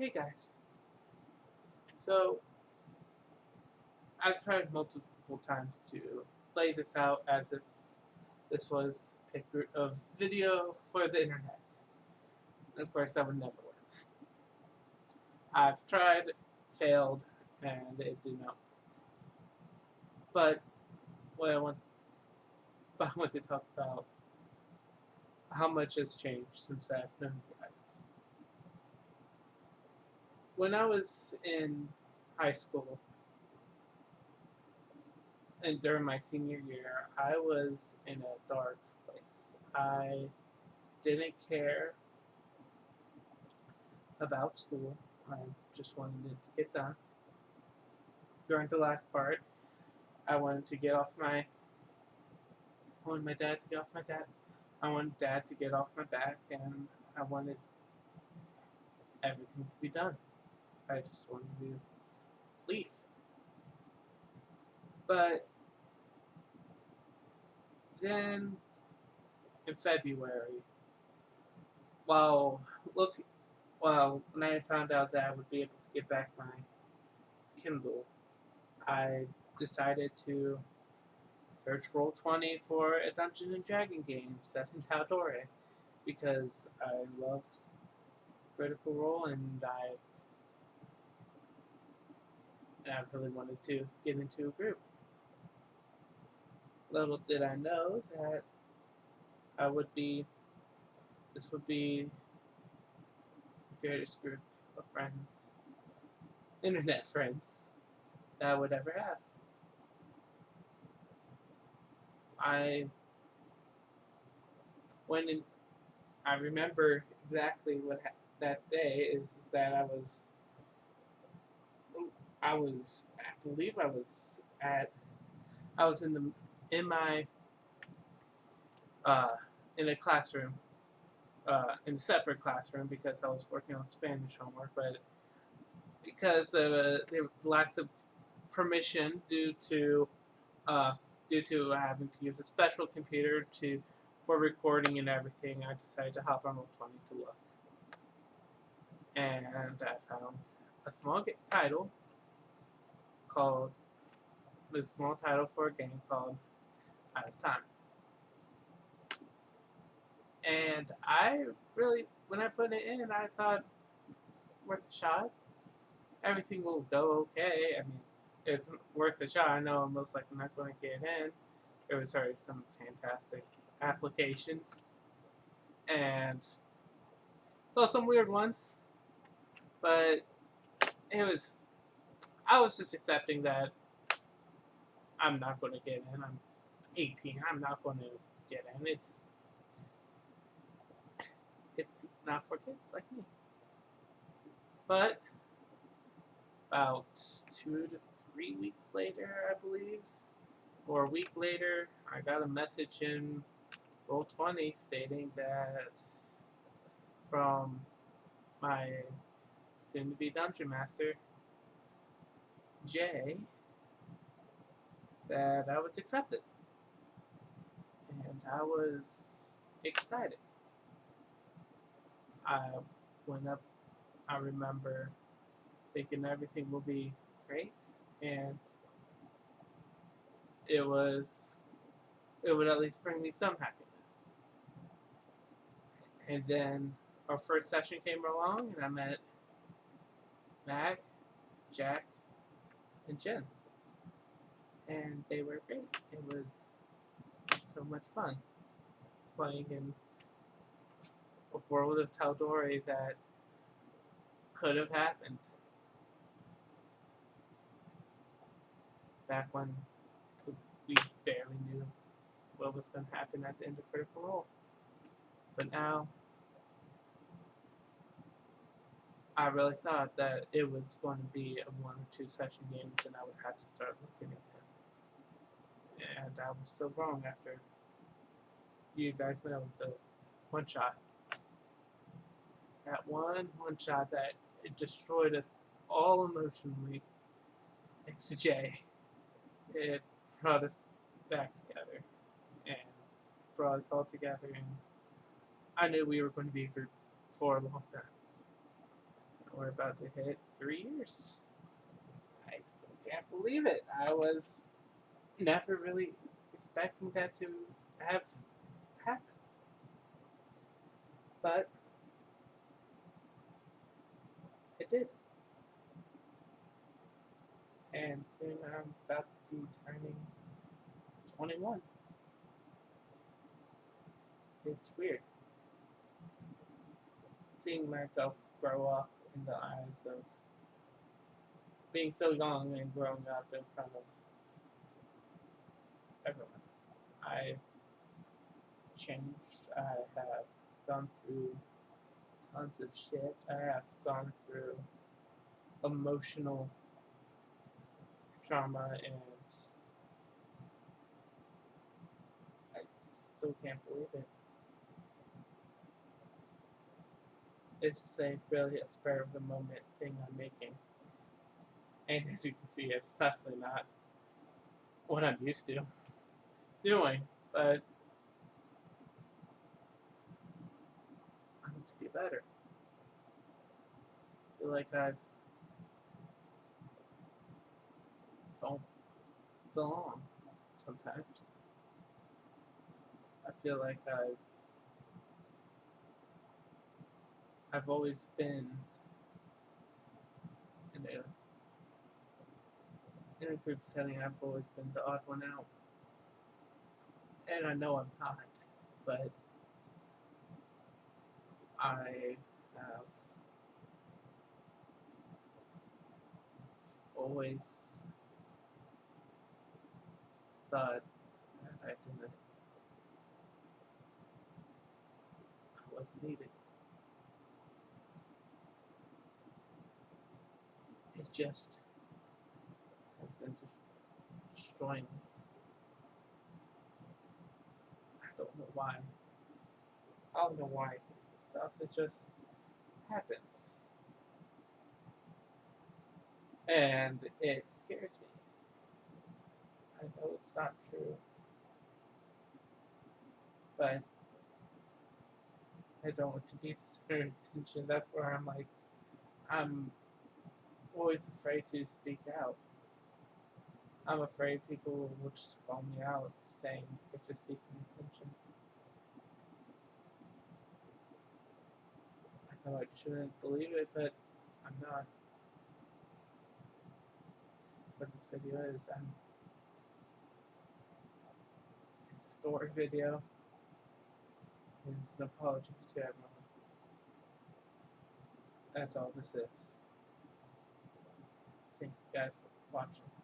Hey guys. So I've tried multiple times to play this out as if this was a group of video for the internet. And of course that would never work. I've tried, failed, and it did not. But what I want I want to talk about how much has changed since I've known you guys. When I was in high school and during my senior year, I was in a dark place. I didn't care about school. I just wanted it to get done. During the last part, I wanted to get off my. I wanted my dad to get off my dad. I wanted dad to get off my back, and I wanted everything to be done. I just wanted to leave. But then in February, while look, when I found out that I would be able to get back my Kindle, I decided to search Roll20 for a Dungeons and Dragon game set in Tal'Dorei because I loved Critical Role and I really wanted to get into a group. Little did I know that I would be this would be the greatest group of friends, internet friends, that I would ever have. I went in. I remember exactly what that day is that I believe I was in my uh, in a classroom, in a separate classroom because I was working on Spanish homework, but because of the lack of permission uh, due to having to use a special computer to for recording and everything, I decided to hop on Roll20 to look, and I found a title called this small title for a game called Out of Time. And I really, when I put it in, I thought it's worth a shot. Everything will go okay. I mean, it's worth a shot. I know I'm most likely not going to get in. There was already some fantastic applications, and saw some weird ones, but it was. I was just accepting that I'm not going to get in. I'm 18. I'm not going to get in. It's not for kids like me. But about 2 to 3 weeks later, I believe, or a week later, I got a message in Roll20 stating that from my soon to be dungeon master, Jay, that I was accepted. And I was excited. I went up, I remember thinking everything will be great, and it was, it would at least bring me some happiness. And then our first session came along, and I met Mac, Jack, and Jen, and they were great. It was so much fun playing in a world of Tal'Dorei that could have happened back when we barely knew what was going to happen at the end of Critical Role. But now, I really thought that it was going to be a 1 or 2 session game, and I would have to start looking at it. And I was so wrong after you guys know the one shot. That one shot that it destroyed us all emotionally. Thanks to Jay. It brought us back together and brought us all together. And I knew we were going to be a group for a long time. We're about to hit 3 years. I still can't believe it. I was never really expecting that to have happened. But it did. And soon I'm about to be turning 21. It's weird seeing myself grow up in the eyes of being so young and growing up in front of everyone. I've changed. I have gone through tons of shit. I have gone through emotional trauma, and I still can't believe it. It's just really a spur of the moment thing I'm making. And as you can see, it's definitely not what I'm used to doing, but I need to be better. I feel like I've don't belong sometimes. I feel like I've always been in a group setting. I've always been the odd one out, and I know I'm not, but I have always thought that I was needed. It just has been destroying me. I don't know why. I don't know why I do this stuff. It just happens. And it scares me. I know it's not true, but I don't want to be the center of attention. That's where I'm like, I'm always afraid to speak out. I'm afraid people will just call me out saying they're just seeking attention. I know I shouldn't believe it, but I'm not. That's what this video is. It's a story video. And it's an apology to everyone. That's all this is. Thank you guys for watching.